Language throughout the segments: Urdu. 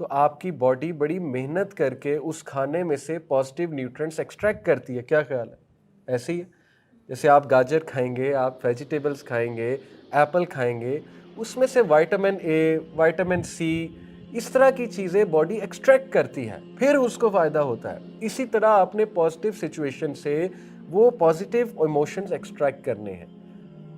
تو آپ کی باڈی بڑی محنت کر کے اس کھانے میں سے پازیٹیو نیوٹرینٹس ایکسٹریکٹ کرتی ہے. کیا خیال ہے؟ ایسے ہی ہے جیسے آپ گاجر کھائیں گے, آپ ویجیٹیبلس کھائیں گے, ایپل کھائیں گے, اس میں سے وائٹامن اے, وائٹامن سی, اس طرح کی چیزیں باڈی ایکسٹریکٹ کرتی ہے, پھر اس کو فائدہ ہوتا ہے. اسی طرح آپ نے پازیٹیو سچویشن سے وہ پازیٹیو ایموشنز ایکسٹریکٹ کرنے ہیں,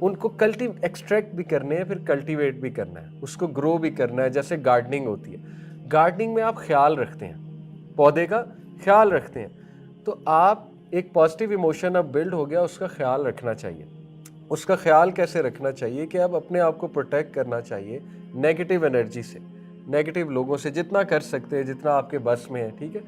ان کو ایکسٹریکٹ بھی کرنے ہیں, پھر کلٹیویٹ بھی کرنا ہے, اس کو گرو بھی کرنا ہے. جیسے گارڈننگ ہوتی ہے, گارڈننگ میں آپ خیال رکھتے ہیں, پودے کا خیال رکھتے ہیں, تو آپ ایک پازیٹیو ایموشن اب بلڈ ہو گیا, اس کا خیال رکھنا چاہیے. اس کا خیال کیسے رکھنا چاہیے کہ اب اپنے آپ کو پروٹیکٹ کرنا چاہیے نیگیٹو انرجی سے, نیگیٹو لوگوں سے, جتنا کر سکتے ہیں, جتنا آپ کے بس میں ہے, ٹھیک ہے.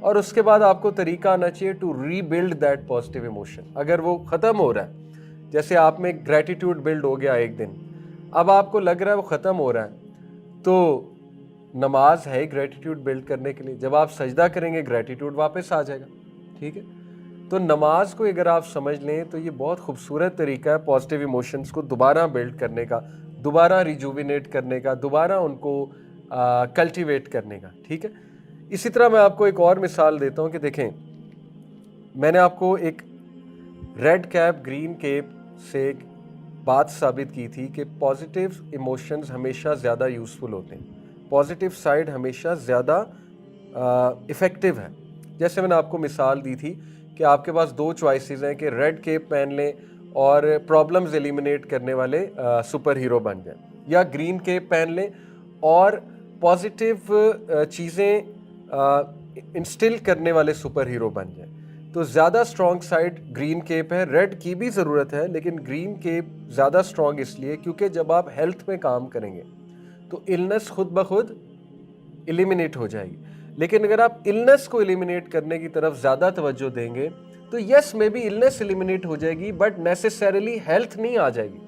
اور اس کے بعد آپ کو طریقہ آنا چاہیے to rebuild that positive emotion. اگر وہ ختم ہو رہا ہے, جیسے آپ میں گریٹیٹیوڈ بلڈ ہو گیا ایک دن, اب آپ کو لگ رہا ہے وہ ختم ہو رہا ہے, تو نماز ہے گریٹیٹیوڈ بلڈ کرنے کے لیے. جب آپ سجدہ کریں گے گریٹیٹیوڈ واپس آ جائے گا, ٹھیک ہے. تو نماز کو اگر آپ سمجھ لیں تو یہ بہت خوبصورت طریقہ ہے پازیٹیو ایموشنز کو دوبارہ بلڈ کرنے کا, دوبارہ ریجووینیٹ کرنے کا, دوبارہ ان کو کلٹیویٹ کرنے کا, ٹھیک ہے. اسی طرح میں آپ کو ایک اور مثال دیتا ہوں کہ دیکھیں, میں نے آپ کو ایک ریڈ کیپ گرین کیپ سے ایک بات ثابت کی تھی کہ پازیٹیو ایموشنز ہمیشہ زیادہ یوزفل ہوتے ہیں, پازیٹیو سائڈ ہمیشہ زیادہ افیکٹو ہے. جیسے میں نے آپ کو مثال دی تھی کہ آپ کے پاس دو چوائسیز ہیں کہ ریڈ کیپ پہن لیں اور پرابلمز ایلیمینیٹ کرنے والے سپر ہیرو بن جائیں, یا گرین کیپ پہن لیں اور پازیٹیو چیزیں انسٹل کرنے والے سپر ہیرو بن جائیں. تو زیادہ اسٹرانگ سائڈ گرین کیپ ہے, ریڈ کی بھی ضرورت ہے, لیکن گرین کیپ زیادہ اسٹرانگ اس لیے کیونکہ جب آپ ہیلتھ میں کام کریں گے تو النس خود بخود ایلیمینیٹ ہو جائے گی. لیکن اگر آپ النس کو ایلیمینیٹ کرنے کی طرف زیادہ توجہ دیں گے تو یس میں بھی النس ایلیمینیٹ ہو جائے گی, بٹ نیسیسریلی ہیلتھ نہیں آ جائے گی,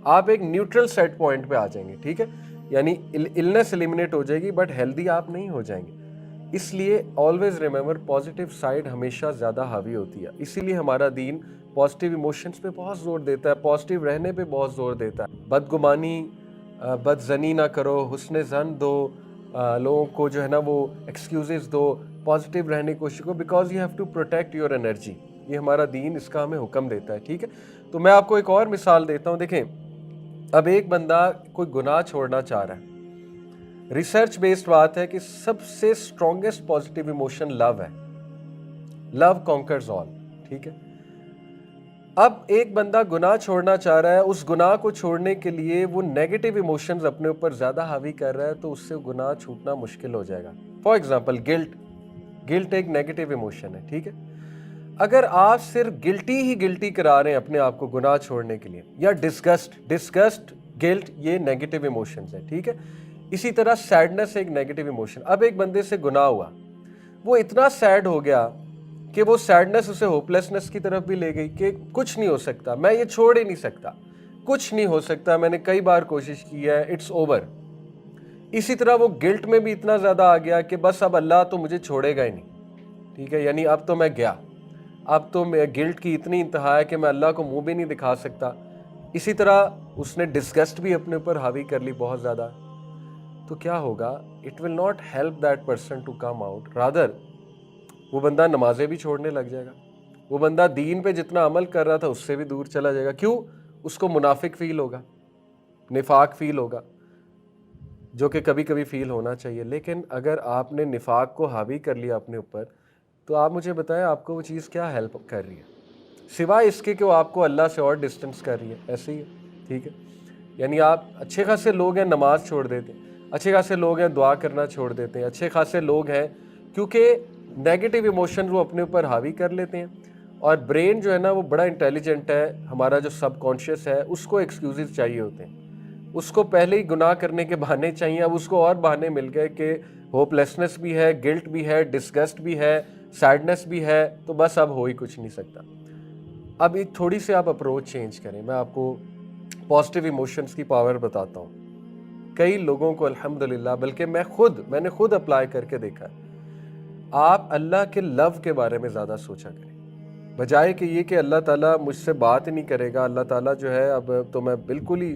آپ ایک نیوٹرل سیٹ پوائنٹ پہ آ جائیں گے, ٹھیک ہے. یعنی النس ایلیمینیٹ ہو جائے گی بٹ ہیلدی آپ نہیں ہو جائیں گے. اس لیے آلویز ریمبر پازیٹیو سائڈ ہمیشہ زیادہ حاوی ہوتی ہے. اسی لیے ہمارا دین پازیٹیو ایموشنز پہ بہت زور دیتا ہے, پازیٹیو رہنے پہ بہت زور دیتا ہے. بدگمانی, بد زنی نہ کرو, حسن ظن دو, لوگوں کو جو ہے نا وہ ایکسکیوزز دو, پازیٹیو رہنے کی کوشش کرو, because you have to protect your energy. یہ ہمارا دین اس کا ہمیں حکم دیتا ہے, ٹھیک ہے. تو میں آپ کو ایک اور مثال دیتا ہوں. دیکھیں, اب ایک بندہ کوئی گناہ چھوڑنا چاہ رہا ہے, ریسرچ بیسڈ بات ہے کہ سب سے اسٹرانگسٹ پازیٹیو ایموشن لو ہے, لو کانکرز آل, ٹھیک ہے. اب ایک بندہ گناہ چھوڑنا چاہ رہا ہے, اس گناہ کو چھوڑنے کے لیے وہ نیگیٹو ایموشنز اپنے اوپر زیادہ حاوی کر رہا ہے, تو اس سے گناہ چھوٹنا مشکل ہو جائے گا. فار ایگزامپل گلٹ ایک نیگیٹو ایموشن ہے, ٹھیک ہے. اگر آپ صرف گلٹی کرا رہے ہیں اپنے آپ کو گناہ چھوڑنے کے لیے, یا ڈسگسٹ گلٹ, یہ نیگیٹو ایموشنز ہیں, ٹھیک ہے. اسی طرح سیڈنس ایک نیگیٹو ایموشن. اب ایک بندے سے گناہ ہوا, وہ اتنا سیڈ ہو گیا کہ وہ سیڈنس اسے ہوپلیسنس کی طرف بھی لے گئی کہ کچھ نہیں ہو سکتا, میں یہ چھوڑ ہی نہیں سکتا, کچھ نہیں ہو سکتا, میں نے کئی بار کوشش کی ہے, اٹس اوور. اسی طرح وہ گلٹ میں بھی اتنا زیادہ آ گیا کہ بس اب اللہ تو مجھے چھوڑے گا ہی نہیں, ٹھیک ہے. یعنی اب تو میں گیا, اب تو گلٹ کی اتنی انتہا ہے کہ میں اللہ کو منہ بھی نہیں دکھا سکتا. اسی طرح اس نے ڈسگسٹ بھی اپنے اوپر حاوی کر لی بہت زیادہ. تو کیا ہوگا, it will not help that person to come out, rather وہ بندہ نمازیں بھی چھوڑنے لگ جائے گا, وہ بندہ دین پہ جتنا عمل کر رہا تھا اس سے بھی دور چلا جائے گا. کیوں؟ اس کو منافق فیل ہوگا, نفاق فیل ہوگا, جو کہ کبھی کبھی فیل ہونا چاہیے. لیکن اگر آپ نے نفاق کو حاوی کر لیا اپنے اوپر, تو آپ مجھے بتائیں آپ کو وہ چیز کیا ہیلپ کر رہی ہے, سوائے اس کے کہ وہ آپ کو اللہ سے اور ڈسٹنس کر رہی ہے. ایسے ہی ہے, ٹھیک ہے. یعنی آپ اچھے خاصے لوگ ہیں نماز چھوڑ دیتے ہیں, اچھے خاصے لوگ ہیں دعا کرنا چھوڑ دیتے ہیں, اچھے خاصے لوگ ہیں کیونکہ نیگیٹو ایموشن وہ اپنے اوپر حاوی کر لیتے ہیں. اور برین جو ہے نا وہ بڑا انٹیلیجنٹ ہے, ہمارا جو سب کانشیس ہے اس کو ایکسکیوزز چاہیے ہوتے ہیں, اس کو پہلے ہی گناہ کرنے کے بہانے چاہیے. اب اس کو اور بہانے مل گئے کہ ہوپ لیسنس بھی ہے, گلٹ بھی ہے, ڈسگسٹ بھی ہے, سیڈنس بھی ہے, تو بس اب ہو ہی کچھ نہیں سکتا. اب ایک تھوڑی سی آپ اپروچ چینج کریں. میں آپ کو پازیٹیو ایموشنز کی پاور بتاتا ہوں. کئی لوگوں کو الحمدللہ, بلکہ میں نے خود اپلائی کر کے دیکھا ہے, آپ اللہ کے لو کے بارے میں زیادہ سوچا کریں, بجائے کہ یہ کہ اللہ تعالیٰ مجھ سے بات ہی نہیں کرے گا, اللہ تعالیٰ جو ہے اب تو میں بالکل ہی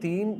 3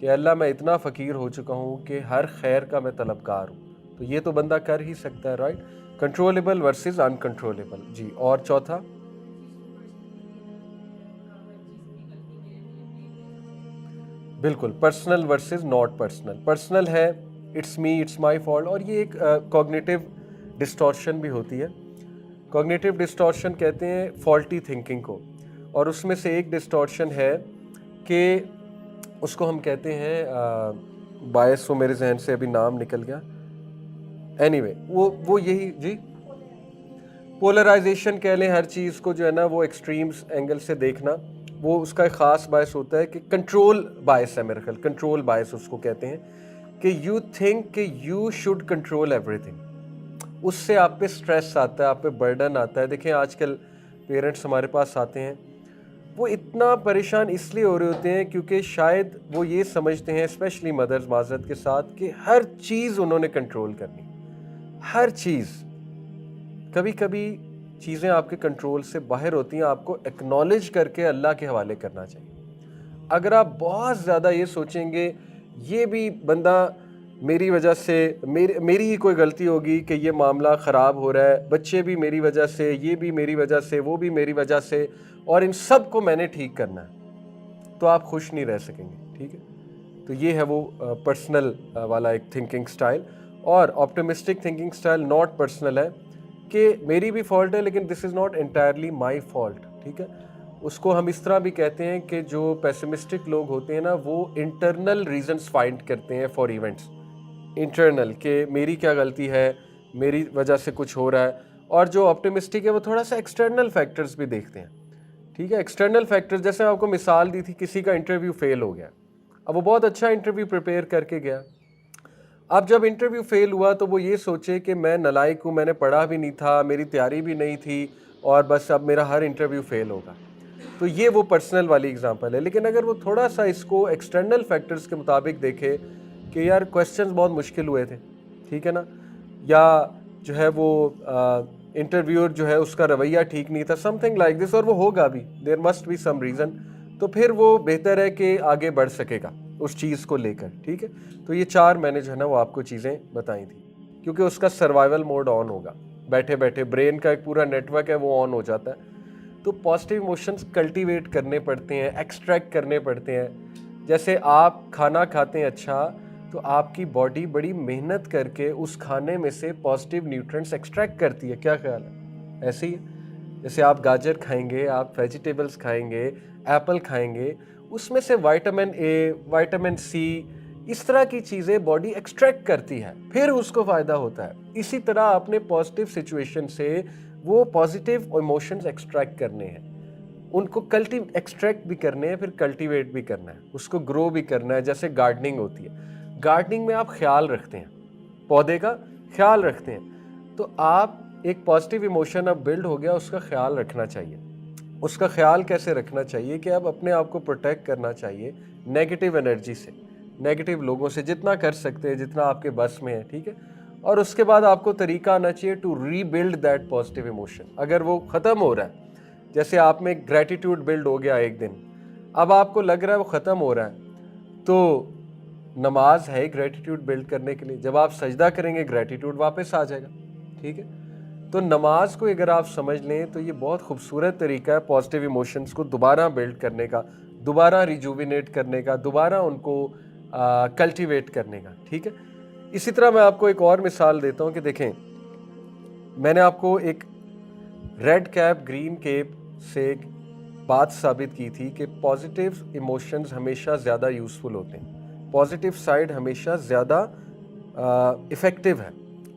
کہ اللہ میں اتنا فقیر ہو چکا ہوں کہ ہر خیر کا میں طلبگار ہوں، تو یہ تو بندہ کر ہی سکتا ہے، رائٹ؟ Controllable versus uncontrollable. جی، اور چوتھا؟ بالکل، personal versus not personal. Personal ہے it's me, it's my fault, اور یہ ایک کوگنیٹو ڈسٹورشن بھی ہوتی ہے. کوگنیٹو ڈسٹورشن کہتے ہیں فالٹی تھنکنگ کو، اور اس میں سے ایک ڈسٹورشن ہے کہ اس کو ہم کہتے ہیں باعث، وہ میرے ذہن سے ابھی نام نکل گیا، اینی وے وہ یہی، جی، پولرائزیشن کہہ لیں. ہر چیز کو جو ہے نا وہ ایکسٹریمز اینگل سے دیکھنا، وہ اس کا ایک خاص باعث ہوتا ہے کہ کنٹرول باعث ہے. میرے خیال کنٹرول باعث اس کو کہتے ہیں کہ یو تھنک کہ you should control everything. اس سے آپ پہ سٹریس آتا ہے، آپ پہ برڈن آتا ہے. دیکھیں آج کل پیرنٹس ہمارے پاس آتے ہیں، وہ اتنا پریشان اس لیے ہو رہے ہوتے ہیں کیونکہ شاید وہ یہ سمجھتے ہیں، اسپیشلی مدرز معذرت کے ساتھ، کہ ہر چیز انہوں نے کنٹرول کرنی، ہر چیز. کبھی کبھی چیزیں آپ کے کنٹرول سے باہر ہوتی ہیں، آپ کو ایکنالج کر کے اللہ کے حوالے کرنا چاہیے. اگر آپ بہت زیادہ یہ سوچیں گے یہ بھی بندہ میری وجہ سے، میری ہی کوئی غلطی ہوگی کہ یہ معاملہ خراب ہو رہا ہے، بچے بھی میری وجہ سے، یہ بھی میری وجہ سے، وہ بھی میری وجہ سے، اور ان سب کو میں نے ٹھیک کرنا ہے، تو آپ خوش نہیں رہ سکیں گے. ٹھیک ہے، تو یہ ہے وہ پرسنل والا ایک تھنکنگ سٹائل. اور optimistic thinking style not personal ہے کہ میری بھی فالٹ ہے لیکن this is not entirely my fault. ٹھیک ہے، اس کو ہم اس طرح بھی کہتے ہیں کہ جو پیسمسٹک لوگ ہوتے ہیں نا، وہ انٹرنل ریزنز فائنڈ کرتے ہیں فار ایونٹس، انٹرنل، کہ میری کیا غلطی ہے، میری وجہ سے کچھ ہو رہا ہے. اور جو آپٹمسٹک ہے وہ تھوڑا سا ایکسٹرنل فیکٹرز بھی دیکھتے ہیں. ٹھیک ہے، ایکسٹرنل فیکٹرز، جیسے میں آپ کو مثال دی تھی، کسی کا انٹرویو فیل ہو گیا، اب وہ بہت اچھا انٹرویو پریپیئر کر کے گیا، اب جب انٹرویو فیل ہوا تو وہ یہ سوچے کہ میں نالائق ہوں، میں نے پڑھا بھی نہیں تھا، میری تیاری بھی نہیں تھی، اور بس اب میرا ہر انٹرویو فیل ہوگا. تو یہ وہ پرسنل والی اگزامپل ہے. لیکن اگر وہ تھوڑا سا اس کو ایکسٹرنل فیکٹرز کے مطابق دیکھے کہ یار کویسچنز بہت مشکل ہوئے تھے، ٹھیک ہے نا، یا جو ہے وہ انٹرویور جو ہے اس کا رویہ ٹھیک نہیں تھا، سم تھنگ لائک دس، اور وہ ہوگا بھی، there must be some reason, تو پھر وہ بہتر ہے کہ آگے بڑھ سکے گا اس چیز کو لے کر. ٹھیک ہے، تو یہ 4 میں نے جو ہے نا وہ آپ کو چیزیں بتائی تھیں، کیونکہ اس کا سروائیول موڈ آن ہوگا، بیٹھے بیٹھے برین کا ایک پورا نیٹ ورک ہے وہ آن ہو جاتا ہے. تو پازیٹیو ایموشنز کلٹیویٹ کرنے پڑتے ہیں، ایکسٹریکٹ کرنے پڑتے ہیں. جیسے آپ کھانا کھاتے ہیں اچھا، تو آپ کی باڈی بڑی محنت کر کے اس کھانے میں سے پازیٹیو نیوٹرینٹس ایکسٹریکٹ کرتی ہے. کیا خیال ہے؟ ایسے ہی جیسے آپ گاجر کھائیں گے، آپ ویجیٹیبلز کھائیں گے، ایپل کھائیں گے، اس میں سے وائٹامن اے، وائٹامن سی، اس طرح کی چیزیں باڈی ایکسٹریکٹ کرتی ہے، پھر اس کو فائدہ ہوتا ہے. اسی طرح آپ نے پازیٹیو سچویشن سے وہ پازیٹیو ایموشنز ایکسٹریکٹ کرنے ہیں، ان کو ایکسٹریکٹ بھی کرنے ہیں، پھر کلٹیویٹ بھی کرنا ہے، اس کو گرو بھی کرنا ہے. جیسے گارڈننگ ہوتی ہے، گارڈننگ میں آپ خیال رکھتے ہیں، پودے کا خیال رکھتے ہیں، تو آپ ایک پازیٹیو ایموشن اب بلڈ ہو گیا، اس کا خیال رکھنا چاہیے. اس کا خیال کیسے رکھنا چاہیے کہ اب اپنے آپ کو پروٹیکٹ کرنا چاہیے نیگیٹو انرجی سے، نیگیٹو لوگوں سے، جتنا کر سکتے ہیں، جتنا آپ کے بس میں ہے. ٹھیک ہے، اور اس کے بعد آپ کو طریقہ آنا چاہیے to rebuild that positive emotion. اگر وہ ختم ہو رہا ہے، جیسے آپ میں گریٹیٹیوڈ بلڈ ہو گیا ایک دن، اب آپ کو لگ رہا ہے وہ ختم ہو رہا ہے، تو نماز ہے گریٹیٹیوڈ بلڈ کرنے کے لیے. جب آپ سجدہ کریں گے گریٹیٹیوڈ واپس آ جائے گا. ٹھیک ہے، تو نماز کو اگر آپ سمجھ لیں تو یہ بہت خوبصورت طریقہ ہے پازیٹیو ایموشنز کو دوبارہ بلڈ کرنے کا، دوبارہ ریجوینیٹ کرنے کا، دوبارہ ان کو کلٹیویٹ کرنے کا. ٹھیک ہے، اسی طرح میں آپ کو ایک اور مثال دیتا ہوں کہ دیکھیں، میں نے آپ کو ایک ریڈ کیپ گرین کیپ سے ایک بات ثابت کی تھی کہ پازیٹیو ایموشنز ہمیشہ زیادہ یوزفل ہوتے ہیں، پازیٹیو سائڈ ہمیشہ زیادہ افیکٹو ہے.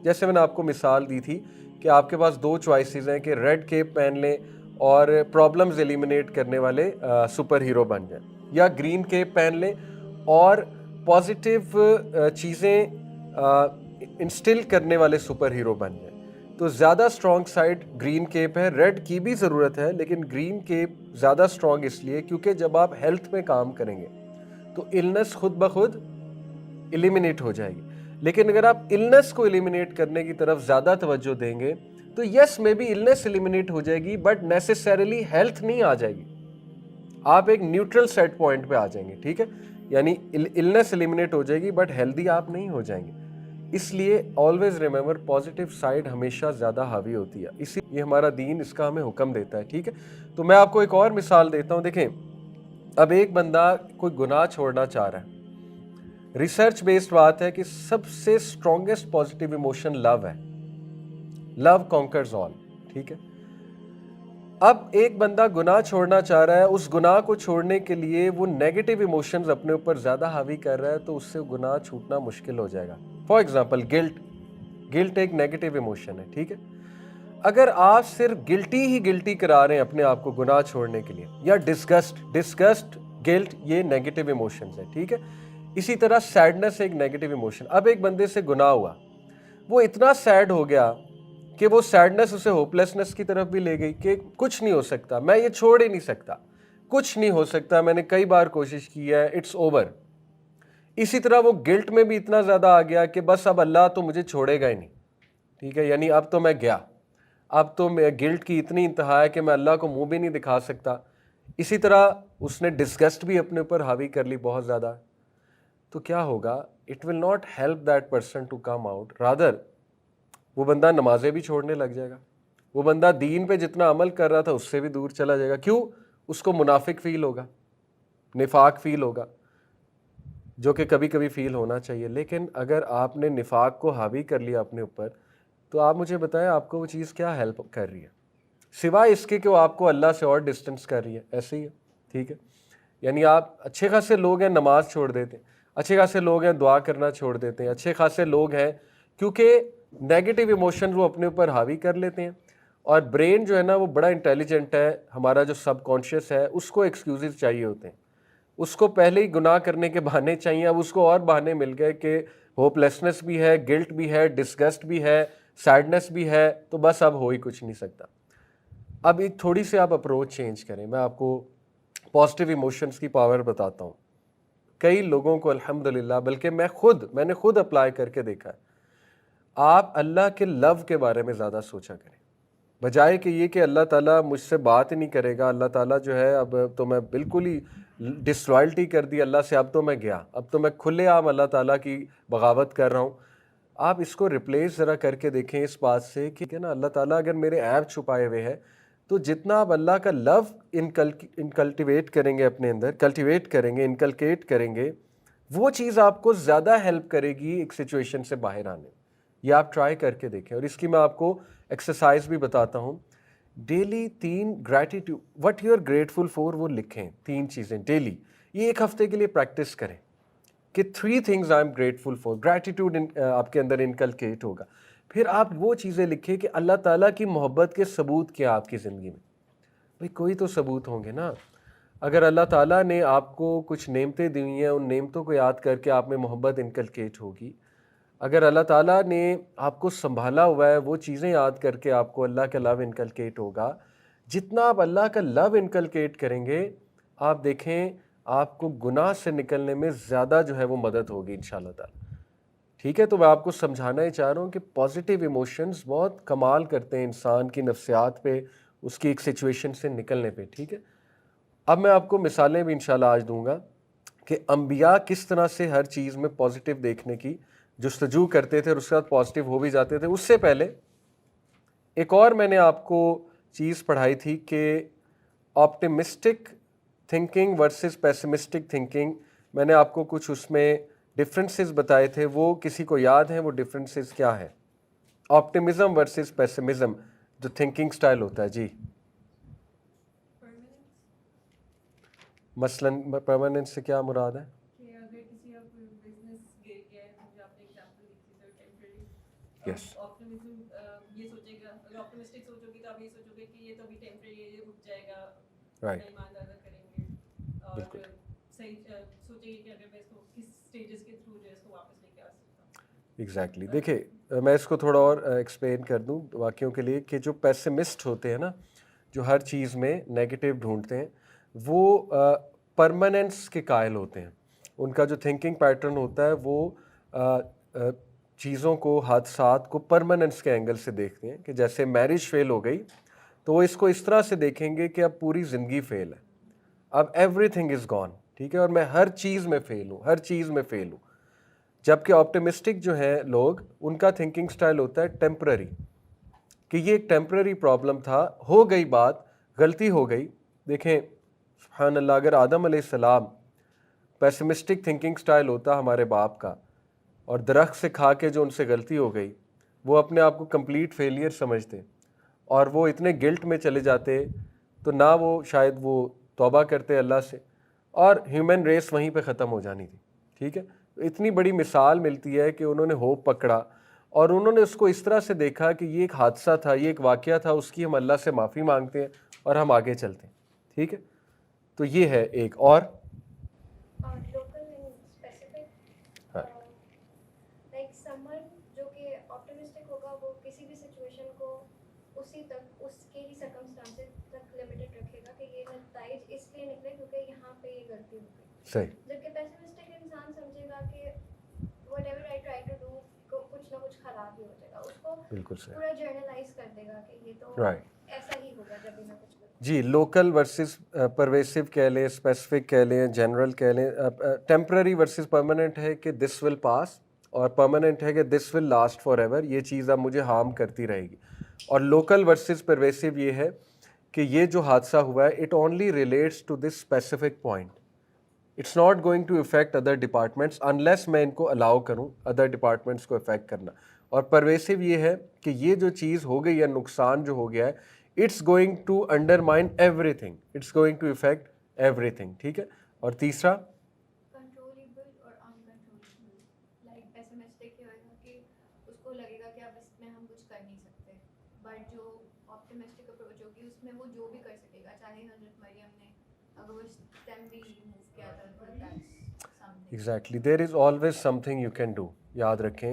جیسے میں نے آپ کو مثال دی تھی کہ آپ کے پاس 2 چوائسیز ہیں کہ ریڈ کیپ پہن لیں اور پرابلمز ایلیمینیٹ کرنے والے سپر ہیرو بن جائیں، یا گرین کیپ پہن لیں اور پازیٹیو چیزیں انسٹل کرنے والے سپر ہیرو بن جائیں. تو زیادہ اسٹرانگ سائڈ گرین کیپ ہے، ریڈ کی بھی ضرورت ہے لیکن گرین کیپ زیادہ اسٹرانگ اس لیے کیونکہ جب آپ ہیلتھ میں کام کریں گے تو النس خود بخود ایلیمینیٹ ہو جائے گی. لیکن اگر آپ النس کو ایلیمینیٹ کرنے کی طرف زیادہ توجہ دیں گے تو یس میں بھی النس ایلیمینیٹ ہو جائے گی بٹ نیسیسریلی ہیلتھ نہیں آ جائے گی، آپ ایک نیوٹرل سیٹ پوائنٹ پہ آ جائیں گے. ٹھیک ہے، یعنی النس ایلیمنیٹ ہو جائے گی بٹ ہیلدی آپ نہیں ہو جائیں گے. اس لیے آلویز ریمبر پازیٹیو سائڈ ہمیشہ زیادہ حاوی ہوتی ہے, اسی یہ ہمارا دین اس کا ہمیں حکم دیتا ہے. ٹھیک ہے, تو میں آپ کو ایک اور مثال دیتا ہوں. دیکھیں, اب ایک بندہ کوئی گناہ چھوڑنا چاہ رہا ہے. ریسرچ بیسڈ بات ہے کہ سب سے اسٹرانگیسٹ پازیٹیو ایموشن لو ہے. لو کانکرز آل. ٹھیک ہے, اب ایک بندہ گناہ چھوڑنا چاہ رہا ہے, اس گناہ کو چھوڑنے کے لیے وہ نیگیٹو ایموشنز اپنے اوپر زیادہ حاوی کر رہا ہے, تو اس سے گناہ چھوٹنا مشکل ہو جائے گا. فار ایگزامپل گلٹ ایک نیگیٹو ایموشن ہے. ٹھیک ہے, اگر آپ صرف گلٹی کرا رہے ہیں اپنے آپ کو گناہ چھوڑنے کے لیے, یا ڈسگسٹ گلٹ, یہ نیگیٹو ایموشنز ہیں. ٹھیک ہے, اسی طرح سیڈنس ایک نیگیٹو ایموشن. اب ایک بندے سے گناہ ہوا, وہ اتنا سیڈ ہو گیا کہ وہ سیڈنس اسے ہوپلیسنس کی طرف بھی لے گئی کہ کچھ نہیں ہو سکتا, میں یہ چھوڑ ہی نہیں سکتا, کچھ نہیں ہو سکتا, میں نے کئی بار کوشش کی ہے, اٹس اوور. اسی طرح وہ گلٹ میں بھی اتنا زیادہ آ گیا کہ بس اب اللہ تو مجھے چھوڑے گا ہی نہیں. ٹھیک ہے, یعنی اب تو میں گیا, اب تو گلٹ کی اتنی انتہا ہے کہ میں اللہ کو منہ بھی نہیں دکھا سکتا. اسی طرح اس نے ڈسگسٹ بھی اپنے اوپر حاوی کر لی بہت زیادہ. تو کیا ہوگا, it will not help that person to come out, rather وہ بندہ نمازیں بھی چھوڑنے لگ جائے گا, وہ بندہ دین پہ جتنا عمل کر رہا تھا اس سے بھی دور چلا جائے گا. کیوں؟ اس کو منافق فیل ہوگا, نفاق فیل ہوگا, جو کہ کبھی کبھی فیل ہونا چاہیے. لیکن اگر آپ نے نفاق کو حاوی کر لیا اپنے اوپر, تو آپ مجھے بتائیں آپ کو وہ چیز کیا ہیلپ کر رہی ہے, سوائے اس کے کہ وہ آپ کو اللہ سے اور ڈسٹنس کر رہی ہے. ایسے ہی ہے. ٹھیک ہے, یعنی آپ اچھے خاصے لوگ ہیں نماز چھوڑ دیتے ہیں, اچھے خاصے لوگ ہیں دعا کرنا چھوڑ دیتے ہیں, اچھے خاصے لوگ ہیں کیونکہ نیگیٹو ایموشن وہ اپنے اوپر حاوی کر لیتے ہیں. اور برین جو ہے نا وہ بڑا انٹیلیجنٹ ہے, ہمارا جو سب کانشیس ہے اس کو ایکسکیوزز چاہیے ہوتے ہیں, اس کو پہلے ہی گناہ کرنے کے بہانے چاہیے. اب اس کو اور بہانے مل گئے کہ ہوپ لیسنس بھی ہے, گلٹ بھی ہے, ڈسگسٹ بھی ہے, سیڈنس بھی ہے, تو بس اب ہو ہی کچھ نہیں سکتا. اب ایک تھوڑی سی آپ اپروچ چینج کریں, میں آپ کو پازیٹیو ایموشنس کی پاور بتاتا ہوں. کئی لوگوں کو الحمدللہ, بلکہ میں نے خود اپلائی کر کے دیکھا ہے, آپ اللہ کے لو کے بارے میں زیادہ سوچا کریں, بجائے کہ یہ کہ اللہ تعالیٰ مجھ سے بات ہی نہیں کرے گا, اللہ تعالیٰ جو ہے اب تو میں بالکل ہی ڈسلائلٹی کر دی اللہ سے, اب تو میں گیا, اب تو میں کھلے عام اللہ تعالیٰ کی بغاوت کر رہا ہوں. آپ اس کو ریپلیس ذرا کر کے دیکھیں اس بات سے کہ نا اللہ تعالیٰ اگر میرے عیب چھپائے ہوئے ہے, تو جتنا آپ اللہ کا لو انکلٹیویٹ کریں گے اپنے اندر, کلٹیویٹ کریں گے, انکلکیٹ کریں گے, وہ چیز آپ کو زیادہ ہیلپ کرے گی ایک سچویشن سے باہر آنے. یہ آپ ٹرائی کر کے دیکھیں, اور اس کی میں آپ کو ایکسرسائز بھی بتاتا ہوں. Daily 3 gratitude, what you are grateful for, وہ لکھیں 3 چیزیں ڈیلی. یہ ایک ہفتے کے لیے پریکٹس کریں کہ 3 things I am grateful for. Gratitude آپ کے اندر انکلکیٹ ہوگا. پھر آپ وہ چیزیں لکھیں کہ اللہ تعالیٰ کی محبت کے ثبوت کیا آپ کی زندگی میں. بھئی کوئی تو ثبوت ہوں گے نا. اگر اللہ تعالیٰ نے آپ کو کچھ نعمتیں دی ہیں, ان نعمتوں کو یاد کر کے آپ میں محبت انکلکیٹ ہوگی. اگر اللہ تعالیٰ نے آپ کو سنبھالا ہوا ہے, وہ چیزیں یاد کر کے آپ کو اللہ کا لو انکلکیٹ ہوگا. جتنا آپ اللہ کا لو انکلکیٹ کریں گے, آپ دیکھیں آپ کو گناہ سے نکلنے میں زیادہ جو ہے وہ مدد ہوگی انشاءاللہ تعالیٰ. ٹھیک ہے, تو میں آپ کو سمجھانا ہی چاہ رہا ہوں کہ پازیٹیو ایموشنز بہت کمال کرتے ہیں انسان کی نفسیات پہ, اس کی ایک سچویشن سے نکلنے پہ. ٹھیک ہے, اب میں آپ کو مثالیں بھی انشاءاللہ آج دوں گا کہ انبیاء کس طرح سے ہر چیز میں پازیٹیو دیکھنے کی جستجو کرتے تھے اور اس کے بعد پازیٹیو ہو بھی جاتے تھے. اس سے پہلے ایک اور میں نے آپ کو چیز پڑھائی تھی کہ optimistic thinking versus pessimistic thinking. میں نے آپ کو کچھ اس میں ڈفرینسز بتائے تھے, وہ کسی کو یاد ہیں وہ ڈفرینسز کیا ہے؟ آپٹیمزم ورسز پیسمزم جو تھنکنگ سٹائل ہوتا ہے. جی مثلاً پرماننس سے کیا مراد ہے؟ یس, یہ سوچے گا, اگر آپٹیمسٹک سوچو گی تو آپ یہ سوچو گے کہ یہ تو بھی ٹیمپریری ہے, یہ رک جائے گا, رائٹ, ایمان زیادہ کریں گے. اور بالکل صحیح سوچے گی کہ اگر میں اس کو کس اسٹیجز کے تھرو جو ہے اس کو واپس لے کے آ سکتا ہوں. ایگزیکٹلی. دیکھیں میں اس کو تھوڑا اور ایکسپلین کر دوں واقعوں کے لیے کہ جو پیسمسٹ ہوتے ہیں نا, جو ہر چیز میں نیگیٹو ڈھونڈتے ہیں, وہ پرماننس کے قائل ہوتے ہیں. ان کا جو تھنکنگ پیٹرن ہوتا ہے وہ چیزوں کو, حادثات کو پرماننس کے اینگل سے دیکھتے ہیں. کہ جیسے میرج فیل ہو گئی تو وہ اس کو اس طرح سے دیکھیں گے کہ اب پوری زندگی فیل ہے, اب ایوری تھنگ از گون, ٹھیک ہے, اور میں ہر چیز میں فیل ہوں, ہر چیز میں فیل ہوں. جبکہ آپٹیمسٹک جو ہیں لوگ, ان کا تھنکنگ سٹائل ہوتا ہے ٹیمپرری, کہ یہ ایک ٹیمپرری پرابلم تھا, ہو گئی بات, غلطی ہو گئی. دیکھیں سبحان اللہ, اگر آدم علیہ السلام پیسمسٹک تھنکنگ سٹائل ہوتا ہمارے باپ کا, اور درخت سے کھا کے جو ان سے غلطی ہو گئی, وہ اپنے آپ کو کمپلیٹ فیلئر سمجھتے اور وہ اتنے گلٹ میں چلے جاتے, تو نہ وہ شاید وہ توبہ کرتے اللہ سے, اور ہیومن ریس وہیں پہ ختم ہو جانی تھی. ٹھیک ہے, اتنی بڑی مثال ملتی ہے کہ انہوں نے ہوپ پکڑا اور انہوں نے اس کو اس طرح سے دیکھا کہ یہ ایک حادثہ تھا, یہ ایک واقعہ تھا, اس کی ہم اللہ سے معافی مانگتے ہیں اور ہم آگے چلتے ہیں. ٹھیک ہے, تو یہ ہے ایک. اور لوکل اینڈ اسپیسیفک, لائک سمن جو کہ آپٹیمسٹک ہوگا وہ کسی بھی سچویشن کو اسی تک, اس کے ہی سرکمسٹانسز تک لمیٹڈ رکھے گا کہ یہ نتائج اس لیے نکلے کیونکہ یہاں پہ یہ غلطی ہو گئی. صحیح. جبکہ پیسمسٹک انسان سمجھے گا کہ whatever I try to do کچھ نہ کچھ خراب ہی ہو جائے گا, اس کو بالکل صحیح. پورا جرنلائز کر دے گا کہ یہ تو رائٹ. ایسا ہی ہوگا جب بھی میں کچھ کروں. جی, لوکل ورسز پرویسو کہہ لیں, اسپیسیفک کہہ لیں, جنرل کہہ لیں. ٹیمپرری ورسز پرماننٹ ہے کہ دس ول پاس, اور پرماننٹ ہے کہ دس ول لاسٹ فار ایور, یہ چیز اب مجھے ہارم کرتی رہے گی. اور لوکل ورسز پرویسو یہ ہے کہ یہ جو حادثہ ہوا ہے, it only relates to this specific point, it's not going to affect other departments unless میں ان کو الاؤ کروں ادر ڈپارٹمنٹس کو افیکٹ کرنا. اور پرویسو یہ ہے کہ یہ جو چیز ہو گئی ہے, نقصان جو ہو گیا ہے, it's going to undermine everything, it's going to affect everything. ٹھیک ہے. اور تیسرا کنٹرولیبل اور انکنٹرولبل, لائک پیسمسٹک یہ ہوگا کہ اس کو لگے گا کہ اب اس میں ہم کچھ کر نہیں سکتے, بٹ جو آپٹیمسٹک اپروچ ہوگی اس میں وہ جو بھی کر سکے گا, چاہے حضرت مریم نے اگر وہ اسٹیم بھی ریموو کیا تھا, exactly, there is always some thing you can do. یاد رکھیں